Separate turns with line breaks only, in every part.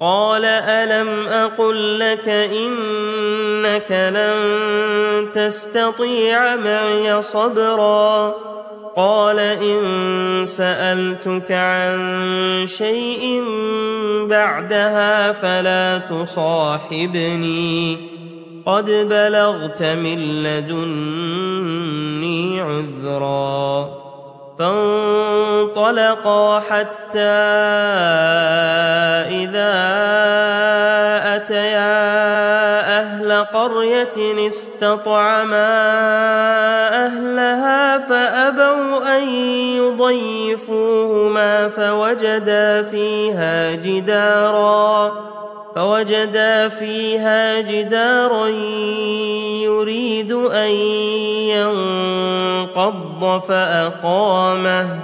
قال ألم أقل لك إنك لن تستطيع معي صبرا قال إن سألتك عن شيء بعدها فلا تصاحبني قد بلغت من لدني عذرا فانطلقا حتى إذا أتيا أهل قرية استطعما أهلها فأبوا أن يضيفوهما فوجدا فيها جدارا يريد أن ينقض فأقامه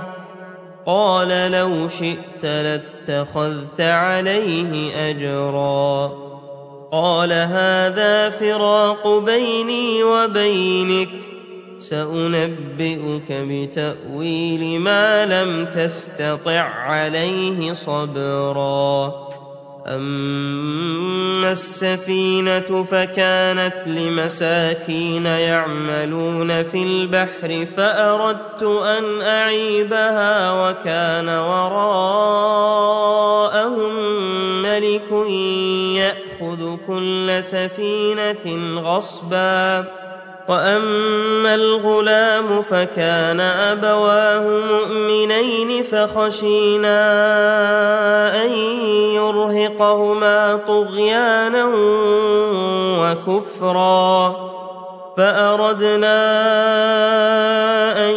قال لو شئت لاتخذت عليه أجرا قال هذا فراق بيني وبينك سأنبئك بتأويل ما لم تستطع عليه صبرا أما السفينة فكانت لمساكين يعملون في البحر فأردت أن أعيبها وكان وراءهم ملك يأخذ كل سفينة غصبا وأما الغلام فكان أبواه مؤمنين فخشينا أن يرهقهما طغيانا وكفرا فأردنا أن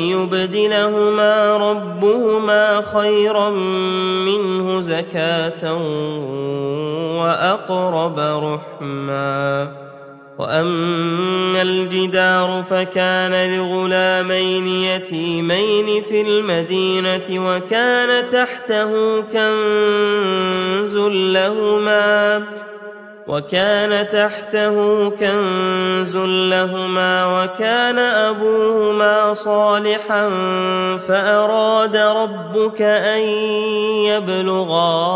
يبدلهما ربهما خيرا منه زكاة وأقرب رحما وأما الجدار فكان لغلامين يتيمين في المدينة وكان تحته كنز لهما وكان أبوهما صالحا فأراد ربك أن يبلغا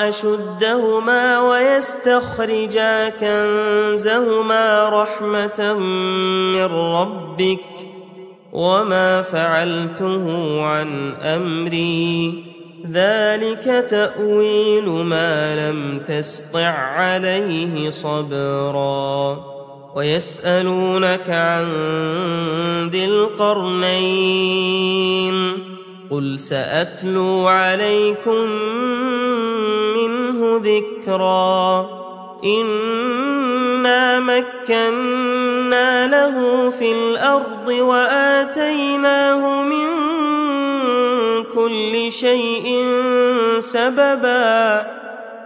أشدهما ويستخرجا كنزهما رحمة من ربك وما فعلته عن أمري ذلك تأويل ما لم تسطع عليه صبرا ويسألونك عن ذي القرنين قل سأتلو عليكم منه ذكرا إنا مكنا له في الأرض وآتيناه من كل شيء سببا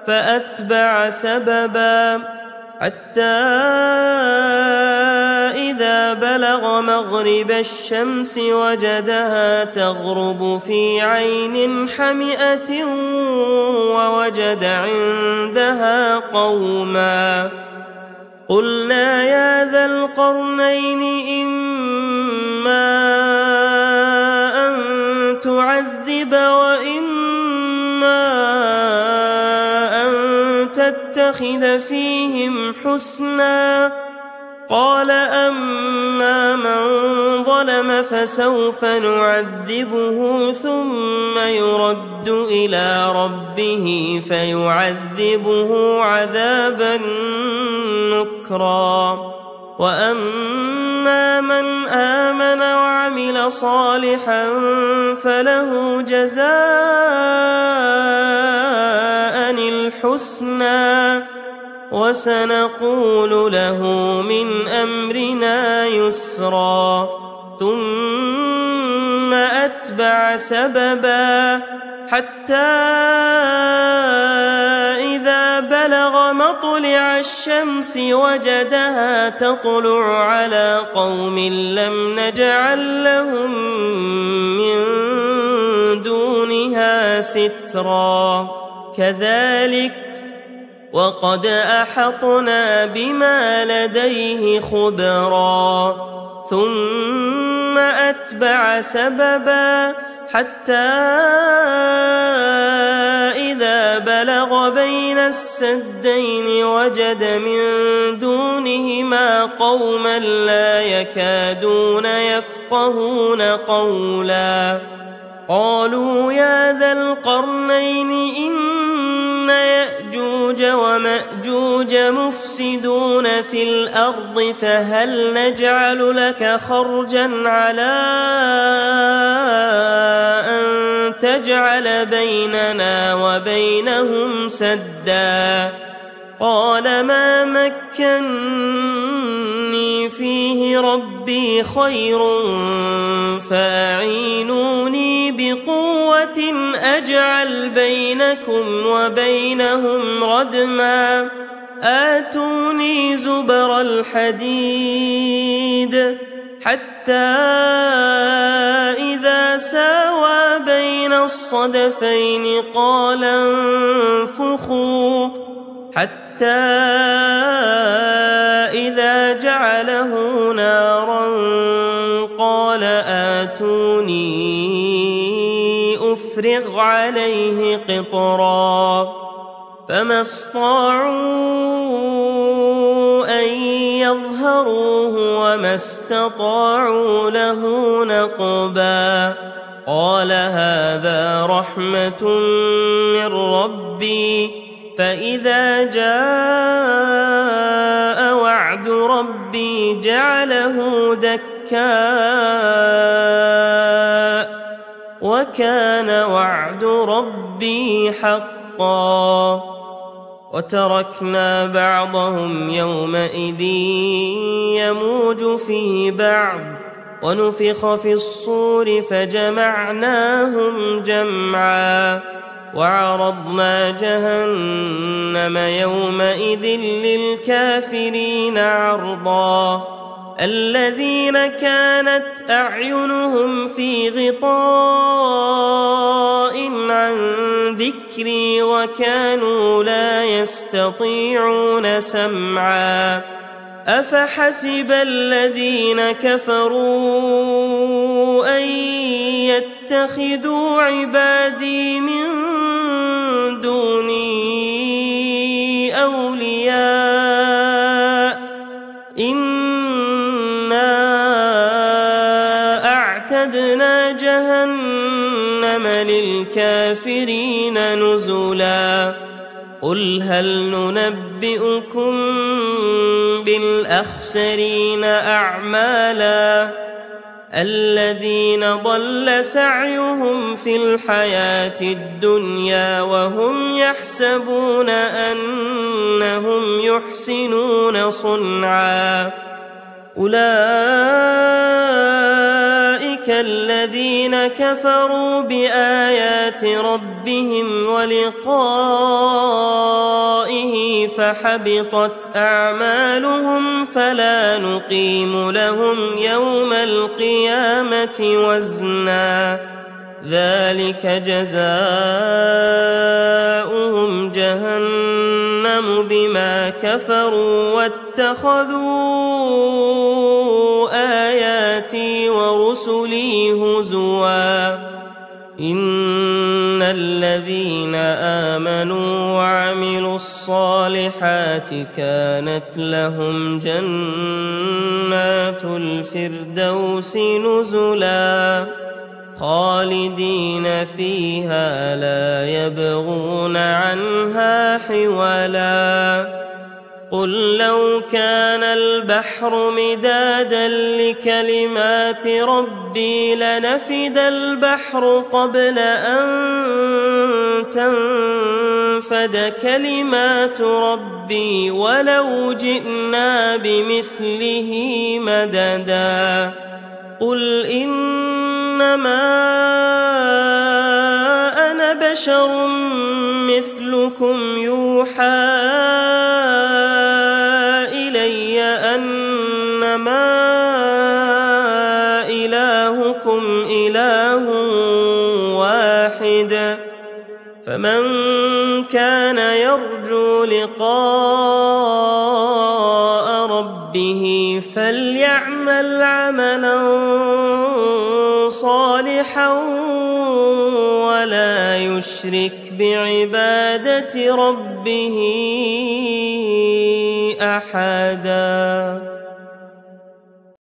فأتبع سببا حتى إذا بلغ مغرب الشمس وجدها تغرب في عين حمئة ووجد عندها قوما قلنا يا ذا القرنين إما أن تعذب وإما أن تتخذ فيهم حسنا قال أما من ظلم فسوف نعذبه ثم يرد إلى ربه فيعذبه عذابا نكرا وأما من آمن وعمل صالحا فله جزاء الحسنى وسنقول له من أمرنا يسرا ثم أتبع سببا حتى إذا بلغ مطلع الشمس وجدها تطلع على قوم لم نجعل لهم من دونها سترا كذلك وقد أحطنا بما لديه خبرا ثم أتبع سببا حتى إذا بلغ بين السدين وجد من دونهما قوما لا يكادون يفقهون قولا قالوا يا ذا القرنين إن يأجوج ومأجوج مفسدون في الأرض فهل نجعل لك خرجا على أن تجعل بيننا وبينهم سدا قال ما مكني فيه ربي خير فأعينوني بقوة أجعل بينكم وبينهم ردما آتوني زبر الحديد حتى إذا ساوى بين الصدفين قال انفخوا حتى إذا جعله نارا قال آتوني أفرغ عليه قطرا فما استطاعوا أن يظهروه وما استطاعوا له نقبا قال هذا رحمة من ربي فإذا جاء وعد ربي جعله دكاء وكان وعد ربي حقا وتركنا بعضهم يومئذ يموج في بعض ونفخ في الصور فجمعناهم جمعا وعرضنا جهنم يومئذ للكافرين عرضا الذين كانت أعينهم في غطاء عن ذكري وكانوا لا يستطيعون سمعا أفحسب الذين كفروا أن يتخذوا عبادي من دوني أولياء إنا أعتدنا جهنم للكافرين نزلا قل هل ننبئكم بالأخسرين أعمالا الذين ضل سعيهم في الحياة الدنيا وهم يحسبون أنهم يحسنون صنعا أولئك الذين كفروا بآيات ربهم ولقائه فحبطت أعمالهم فلا نقيم لهم يوم القيامة وزنا ذلك جزاؤهم جهنم بما كفروا واتخذوا آياتي ورسلي هزوا إن الذين آمنوا وعملوا الصالحات كانت لهم جنات الفردوس نزلا خالدين فيها لا يبغون عنها حولا قل لو كان البحر مدادا لكلمات ربي لنفد البحر قبل أن تنفد كلمات ربي ولو جئنا بمثله مددا قل إنما أنا بشر مثلكم يوحى إلي أنما إلهكم إله واحد فمن كان يرجو لقاء ربه فليعمل عملا صالحا ولا يشرك بعبادة ربه أحدا.